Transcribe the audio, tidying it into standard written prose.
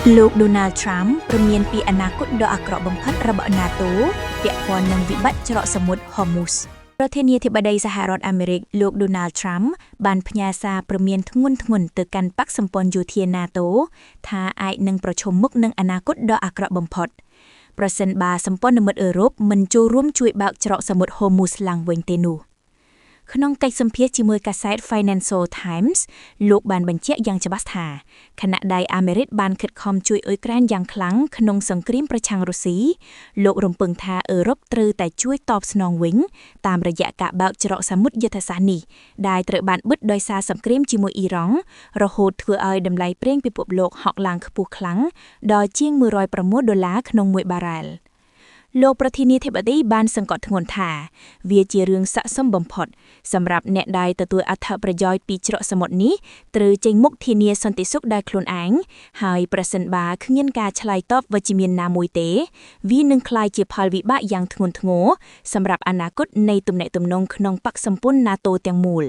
លោក Donald Trump ព្រមានពីអនាគតដ៏អាក្រក់បំផុតរបស់ NATO ពាក់ព័ន្ធនឹងវិបត្តិច្រកសមុទ្រ Hormuz ប្រធានាធិបតីសហរដ្ឋអាមេរិកលោក Donald Trump បានផ្ញើសារព្រមានធ្ងន់ធ្ងរទៅកាន់បក្សសម្ព័ន្ធយោធា NATO ថាអាចនឹងប្រឈមមុខនឹងអនាគតដ៏អាក្រក់បំផុតប្រសិនបើសម្ព័ន្ធមិត្តអឺរ៉ុបមិនចូលរួមជួយបើកច្រកសមុទ្រ Hormuz ឡើងវិញទេនោះក្នុងកិច្ចសម្ភាសន៍ជាមួយកាសែត Financial Times លោកបានបញ្ជាក់យ៉ាងច្បាស់ថាខណៈដែលអាមេរិកបានខិតខំជួយអ៊ុយក្រែនយ៉ាងខ្លាំងក្នុងសង្គ្រាមប្រឆាំងរុស្ស៊ីលោករំពឹងថាអឺរ៉ុបត្រូវតែជួយតបស្នងវិញតាមរយៈការបើកច្រកសមុទ្រយុទ្ធសាស្ត្រនេះដែលត្រូវបានបិទដោយសារសង្គ្រាមជាមួយអ៊ីរ៉ង់រហូតធ្វើឲ្យតម្លៃប្រេងពិភពលោកហក់ឡើងខ្ពស់ខ្លាំងដល់ជាង$106ក្នុង1បារ៉ែលលោកប្រធានាធិបតីបានសង្កត់ធ្ងន់ថាវាជារឿងស័ក្តិសមបំផុតសម្រាប់អ្នកដែលទទួលអត្ថប្រយោជន៍ពីច្រកសមុទ្រនេះត្រូវចេញមុខធានាសន្តិសុខដោយខ្លួនឯងហើយប្រសិនបើគ្មានការឆ្លើយតបវិជ្ជមានណាមួយទេវានឹងក្លាយជាផលវិបាកយ៉ាងធ្ងន់ធ្ងរសម្រាប់អនាគតនៃទំនាក់ទំនងក្នុងបក្សសម្ព័ន្ធ NATO ទាំងមូល